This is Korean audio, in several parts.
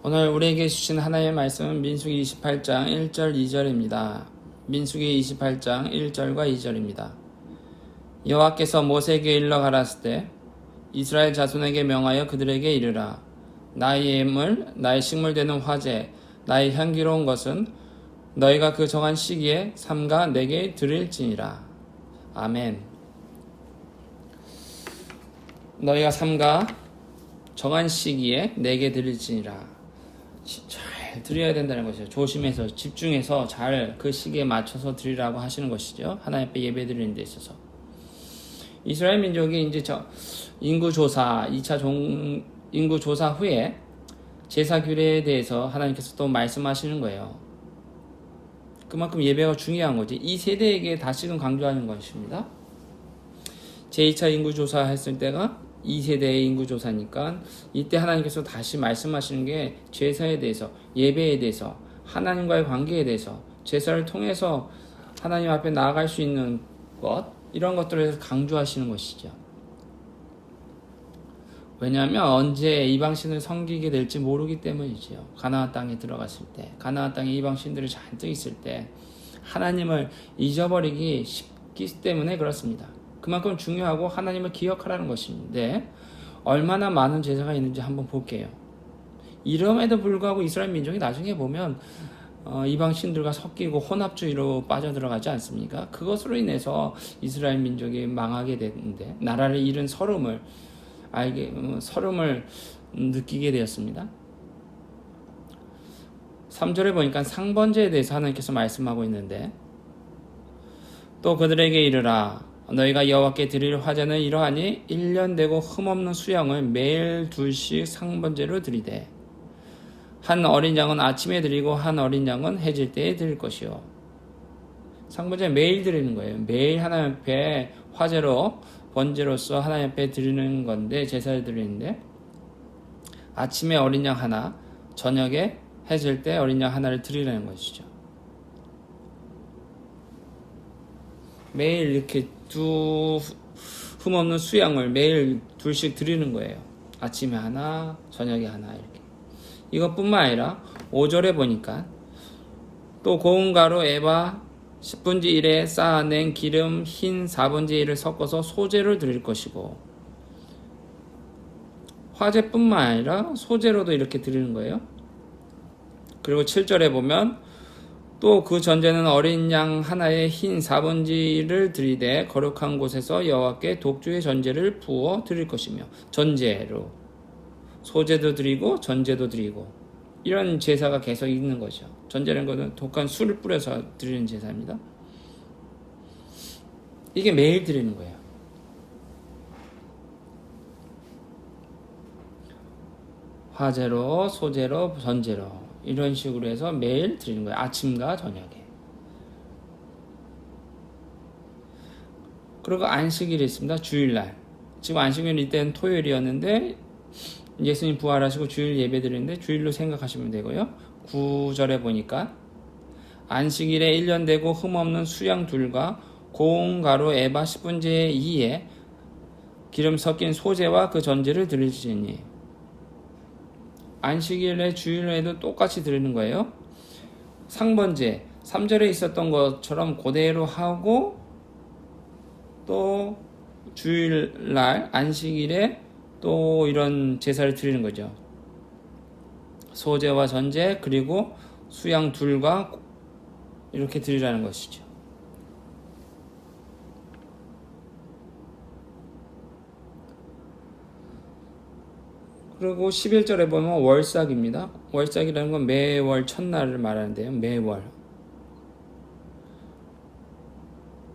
오늘 우리에게 주신 하나님의 말씀은 민수기 28장 1절 2절입니다. 민수기 28장 1절과 2절입니다. 여호와께서 모세에게 일러 가라사대 때 이스라엘 자손에게 명하여 그들에게 이르라. 나의 예물, 나의 식물 되는 화제, 나의 향기로운 것은 너희가 그 정한 시기에 삼가 내게 드릴지니라. 아멘. 너희가 삼가 정한 시기에 내게 드릴지니라. 잘 드려야 된다는 것이죠. 조심해서 집중해서 잘 그 시기에 맞춰서 드리라고 하시는 것이죠. 하나님 앞에 예배 드리는 데 있어서. 이스라엘 민족이 이제 인구조사 2차 인구조사 후에 제사 규례에 대해서 하나님께서 또 말씀하시는 거예요. 그만큼 예배가 중요한 거지. 이 세대에게 다시금 강조하는 것입니다. 제2차 인구조사 했을 때가 2세대의 인구조사니까 이때 하나님께서 다시 말씀하시는 게 제사에 대해서, 예배에 대해서, 하나님과의 관계에 대해서, 제사를 통해서 하나님 앞에 나아갈 수 있는 것, 이런 것들에 대해서 강조하시는 것이죠. 왜냐하면 언제 이방신을 섬기게 될지 모르기 때문이죠. 가나안 땅에 들어갔을 때, 가나안 땅에 이방신들이 잔뜩 있을 때 하나님을 잊어버리기 쉽기 때문에 그렇습니다. 그만큼 중요하고 하나님을 기억하라는 것인데 얼마나 많은 제사가 있는지 한번 볼게요. 이름에도 불구하고 이스라엘 민족이 나중에 보면 이방 신들과 섞이고 혼합주의로 빠져들어가지 않습니까? 그것으로 인해서 이스라엘 민족이 망하게 되는데 나라를 잃은 서름을 느끼게 되었습니다. 3절에 보니까 상번제에 대해서 하나님께서 말씀하고 있는데 또 그들에게 이르라. 너희가 여호와께 드릴 화제는 이러하니 1년 되고 흠없는 수양을 매일 2씩 상번제로 드리되 한 어린 양은 아침에 드리고 한 어린 양은 해질 때에 드릴 것이요. 상번제 매일 드리는 거예요. 매일 하나님 앞에 화제로 번제로서 하나님 앞에 드리는 건데 제사를 드리는데 아침에 어린 양 하나, 저녁에 해질 때 어린 양 하나를 드리라는 것이죠. 매일 이렇게 흠없는 수양을 매일 2씩 드리는 거예요. 아침에 하나, 저녁에 하나 이렇게. 이것뿐만 아니라 5절에 보니까 또 고운 가루 에바 10분의 1에 쌓아낸 기름 흰 4분의 1을 섞어서 소제로 드릴 것이고 화제뿐만 아니라 소제로도 이렇게 드리는 거예요. 그리고 7절에 보면 또 그 전제는 어린 양 하나의 흰 4분의 1을 드리되 거룩한 곳에서 여호와께 독주의 전제를 부어 드릴 것이며 전제로 소제도 드리고 전제도 드리고 이런 제사가 계속 있는 거죠. 전제라는 것은 독한 술을 뿌려서 드리는 제사입니다. 이게 매일 드리는 거예요. 화제로, 소제로, 전제로 이런 식으로 해서 매일 드리는 거예요. 아침과 저녁에. 그리고 안식일이 있습니다. 주일날. 지금 안식일은 이때는 토요일이었는데 예수님 부활하시고 주일 예배 드리는데 주일로 생각하시면 되고요. 9절에 보니까 안식일에 1년 되고 흠없는 수양 둘과 고운 가루 에바 10분의 2에 기름 섞인 소제와 그 전제를 드릴지니 안식일에 주일에도 똑같이 드리는 거예요. 상번제 3절에 있었던 것처럼 그대로 하고 또 주일날 안식일에 또 이런 제사를 드리는 거죠. 소제와 전제 그리고 수양 둘과 이렇게 드리라는 것이죠. 그리고 11절에 보면 월삭입니다. 월삭이라는 건 매월 첫날을 말하는데요. 매월.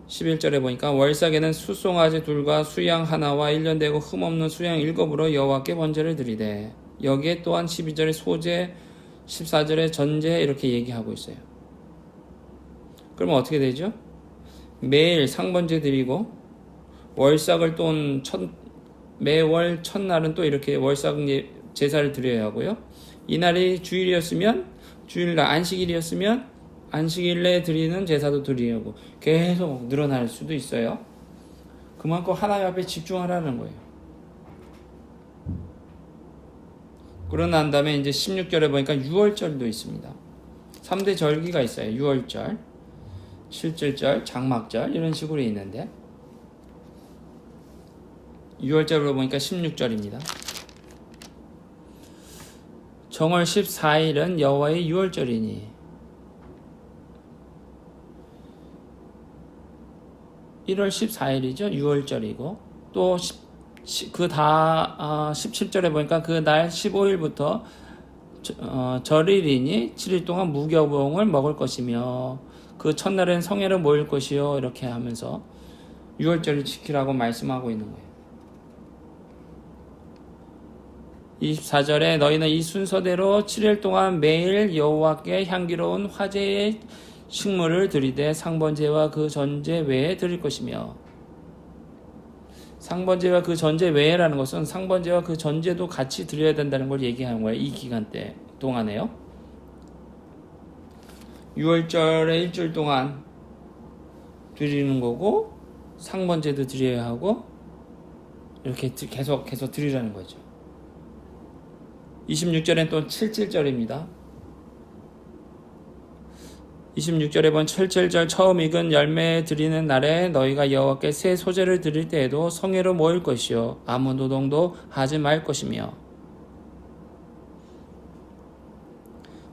11절에 보니까 월삭에는 수송아지 둘과 수양 하나와 1년 되고 흠없는 수양 7으로 여호와께 번제를 드리되 여기에 또한 12절에 소제 14절에 전제 이렇게 얘기하고 있어요. 그러면 어떻게 되죠? 매일 상번제 드리고 월삭을 또 매월 첫날은 또 이렇게 월삭 제사를 드려야 하고요. 이날이 주일이었으면 주일날 안식일이었으면 안식일에 드리는 제사도 드리고 계속 늘어날 수도 있어요. 그만큼 하나님 앞에 집중하라는 거예요. 그러고 난 다음에 이제 16절에 보니까 6월절도 있습니다. 3대 절기가 있어요. 6월절, 7절절, 장막절 이런 식으로 있는데 6월절로 보니까 16절입니다. 정월 14일은 여호와의 6월절이니 1월 14일이죠. 6월절이고 또 17절에 보니까 그 날 15일부터 절일이니 7일 동안 무교봉을 먹을 것이며 그 첫날엔 성회로 모일 것이요 이렇게 하면서 6월절을 지키라고 말씀하고 있는 거예요. 24절에 너희는 이 순서대로 7일 동안 매일 여호와께 향기로운 화제의 식물을 드리되 상번제와 그 전제 외에 드릴 것이며 상번제와 그 전제 외에라는 것은 상번제와 그 전제도 같이 드려야 된다는 걸 얘기하는 거예요. 이 기간 동안에요. 6월절에 일주일 동안 드리는 거고 상번제도 드려야 하고 이렇게 계속 드리라는 거죠. 26절엔 또 7.7절입니다. 26절에 본 7.7절 처음 익은 열매 드리는 날에 너희가 여호와께 새 소재를 드릴 때에도 성회로 모일 것이요 아무 노동도 하지 말 것이며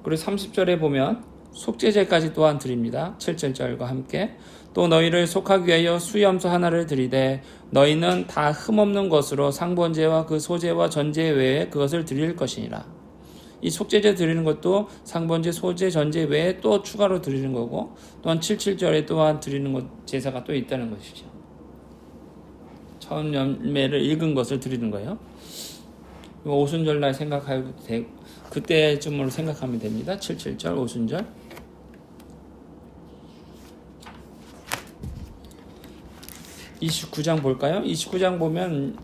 그리고 30절에 보면 속죄제까지 또한 드립니다. 7.7절과 함께 또 너희를 속하기 위하여 수염소 하나를 드리되 너희는 다 흠없는 것으로 상번제와 그 소제와 전제 외에 그것을 드릴 것이니라. 이 속죄제 드리는 것도 상번제, 소제, 전제 외에 또 추가로 드리는 거고 또한 7.7절에 또한 드리는 것 제사가 또 있다는 것이죠. 처음 열매를 익은 것을 드리는 거예요. 오순절날 생각하고 그때쯤으로 생각하면 됩니다. 7.7절 오순절. 29장 볼까요? 29장 보면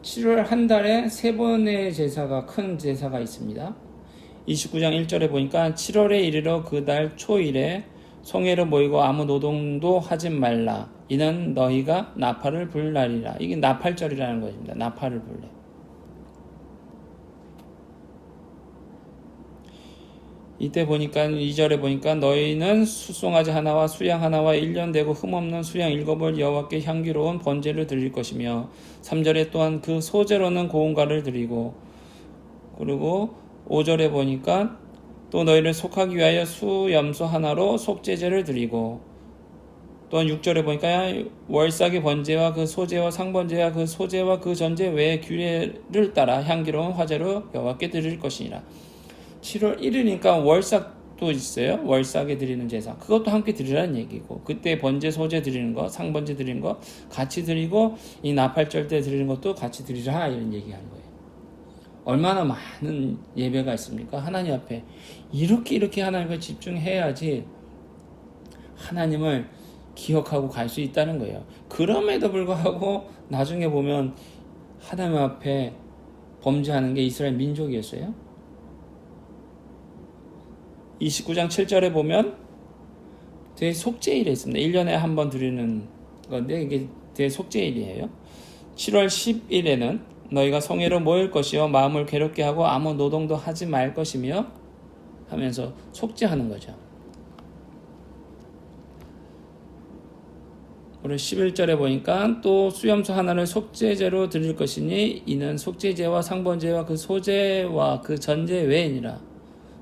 7월 한 달에 3번의 제사가 큰 제사가 있습니다. 29장 1절에 보니까 7월에 이르러 그 달 초일에 성회로 모이고 아무 노동도 하지 말라. 이는 너희가 나팔을 불 날이라. 이게 나팔절이라는 것입니다. 나팔을 불래. 이때 보니까 2절에 보니까 너희는 숫송아지 하나와 수양 하나와 1년 되고 흠없는 수양 7을 여호와께 향기로운 번제를 드릴 것이며 3절에 또한 그 소제로는 고운가를 드리고 그리고 5절에 보니까 또 너희를 속하기 위하여 수염소 하나로 속죄제를 드리고 또한 6절에 보니까 월삭의 번제와 그 소제와 상번제와 그 소제와 그 전제 외의 규례를 따라 향기로운 화제로 여호와께 드릴 것이니라. 7월 1일이니까 월삭도 있어요. 월삭에 드리는 제사. 그것도 함께 드리라는 얘기고 그때 번제, 소제 드리는 거, 상번제 드리는 거 같이 드리고 이 나팔절 때 드리는 것도 같이 드리라 이런 얘기하는 거예요. 얼마나 많은 예배가 있습니까? 하나님 앞에 이렇게 하나님을 집중해야지 하나님을 기억하고 갈 수 있다는 거예요. 그럼에도 불구하고 나중에 보면 하나님 앞에 범죄하는 게 이스라엘 민족이었어요. 29장 7절에 보면 대속죄일이 있습니다. 1년에 한 번 드리는 건데 이게 대속죄일이에요. 7월 10일에는 너희가 성회로 모일 것이요 마음을 괴롭게 하고 아무 노동도 하지 말 것이며 하면서 속죄하는 거죠. 그리고 11절에 보니까 또 수염소 하나를 속죄제로 드릴 것이니 이는 속죄제와 상번제와 그 소제와 그 전제 외이니라.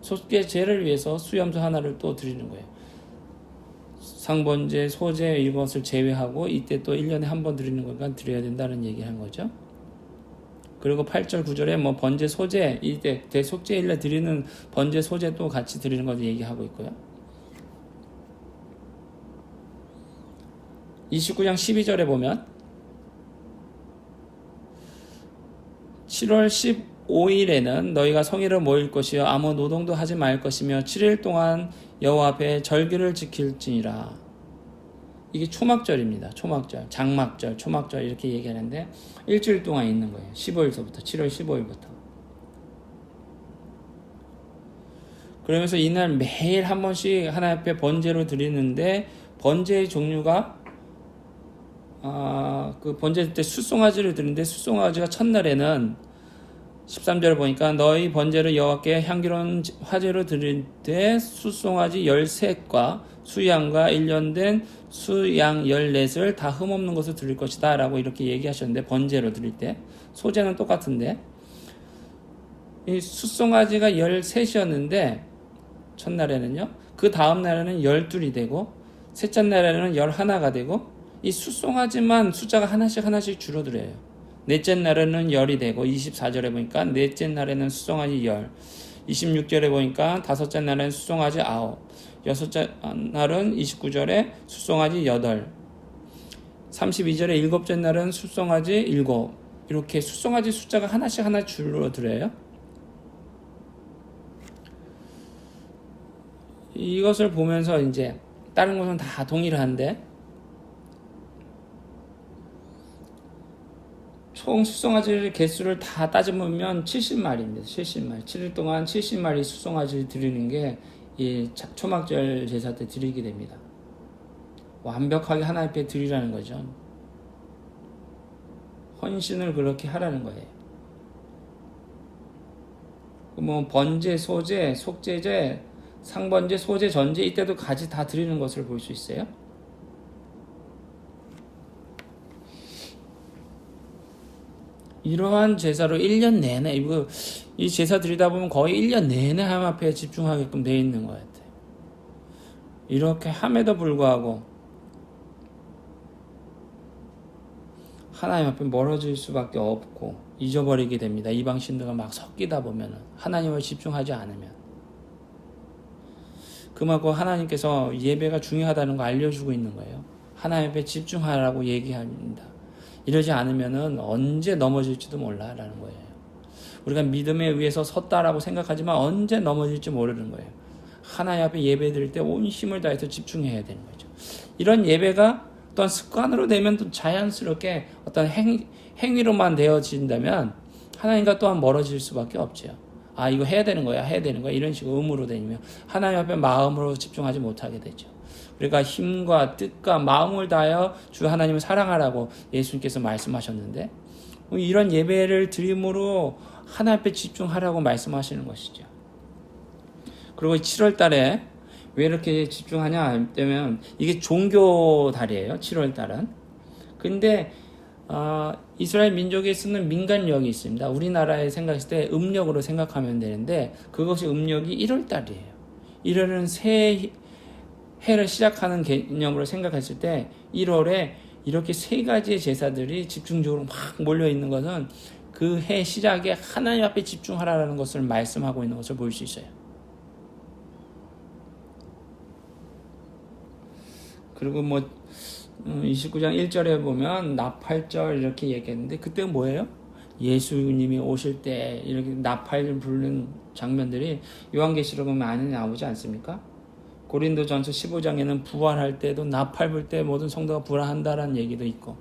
속죄제를 위해서 수염소 하나를 또 드리는 거예요. 상번제, 소제 이것을 제외하고 이때 또 1년에 한 번 드리는 거니까 드려야 된다는 얘기를 한 거죠. 그리고 8절, 9절에 뭐 번제, 소제 이때 대속죄일에 드리는 번제, 소제 또 같이 드리는 것을 얘기하고 있고요. 29장 12절에 보면 7월 15일에는 너희가 성회로 모일 것이요 아무 노동도 하지 말 것이며 7일 동안 여호와 앞에 절기를 지킬지니라. 이게 초막절입니다. 초막절, 장막절, 초막절 이렇게 얘기하는데 일주일 동안 있는 거예요. 15일서부터 7월 15일부터. 그러면서 이날 매일 한 번씩 하나님 앞에 번제로 드리는데 번제의 종류가 그 번제 때 숫송아지를 드리는데 숫송아지가 첫날에는 13절을 보니까 너희 번제를 여호와께 향기로운 화제로 드릴 때 숫송아지 13과 수양과 1년 된 수양 14을 다 흠없는 것을 드릴 것이다 라고 이렇게 얘기하셨는데, 번제로 드릴 때 소재는 똑같은데 이 숫송아지가 13이었는데 첫날에는요, 그 다음 날에는 12이 되고 셋째 날에는 11가 되고, 이 숫송아지만 숫자가 하나씩 줄어들어요. 넷째 날에는 10이 되고, 24절에 보니까 넷째 날에는 숫송아지 10, 26절에 보니까 다섯째 날에는 숫송아지 9, 여섯째 날은 29절에 숫송아지 8, 32절에 일곱째 날은 숫송아지 7, 이렇게 숫송아지 숫자가 하나씩 줄어들어요. 이것을 보면서 이제 다른 것은 다 동일한데 총 숫송아지 개수를 다 따져보면 70마리입니다. 70마리. 7일 동안 70마리 숫송아지를 드리는 게 이 초막절 제사 때 드리게 됩니다. 완벽하게 하나님 앞에 드리라는 거죠. 헌신을 그렇게 하라는 거예요. 뭐 번제, 소제, 속제제, 상번제, 소제, 전제 이때도 같이 다 드리는 것을 볼 수 있어요. 이러한 제사로 1년 내내, 이 제사 드리다 보면 거의 1년 내내 하나님 앞에 집중하게끔 되어 있는 것 같아요. 이렇게 함에도 불구하고 하나님 앞에 멀어질 수밖에 없고 잊어버리게 됩니다. 이방 신들과 막 섞이다 보면, 하나님을 집중하지 않으면. 그만큼 하나님께서 예배가 중요하다는 거 알려주고 있는 거예요. 하나님 앞에 집중하라고 얘기합니다. 이러지 않으면 언제 넘어질지도 몰라라는 거예요. 우리가 믿음에 의해서 섰다라고 생각하지만 언제 넘어질지 모르는 거예요. 하나님 앞에 예배 드릴 때 온 힘을 다해서 집중해야 되는 거죠. 이런 예배가 어떤 습관으로 되면 또 자연스럽게 어떤 행위로만 되어진다면 하나님과 또한 멀어질 수밖에 없죠. 아, 이거 해야 되는 거야 이런 식으로 의무로 되면 하나님 앞에 마음으로 집중하지 못하게 되죠. 우리가 힘과 뜻과 마음을 다하여 주 하나님을 사랑하라고 예수님께서 말씀하셨는데, 이런 예배를 드림으로 하나님 앞에 집중하라고 말씀하시는 것이죠. 그리고 7월 달에 왜 이렇게 집중하냐 하면 이게 종교 달이에요. 7월 달은. 근데 이스라엘 민족에 쓰는 민간력이 있습니다. 우리나라에 생각했을 때 음력으로 생각하면 되는데 그것이 음력이 1월 달이에요. 1월은 새 해를 시작하는 개념으로 생각했을 때 1월에 이렇게 세 가지의 제사들이 집중적으로 막 몰려 있는 것은 그 해 시작에 하나님 앞에 집중하라는 것을 말씀하고 있는 것을 볼 수 있어요. 그리고 29장 1절에 보면 나팔절 이렇게 얘기했는데, 그때는 뭐예요? 예수님이 오실 때 이렇게 나팔을 부르는 장면들이 요한계시록에 많이 나오지 않습니까? 고린도전서 15장에는 부활할 때도 나팔 불 때 모든 성도가 부활한다라는 얘기도 있고,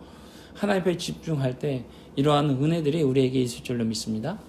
하나님 앞에 집중할 때 이러한 은혜들이 우리에게 있을 줄로 믿습니다.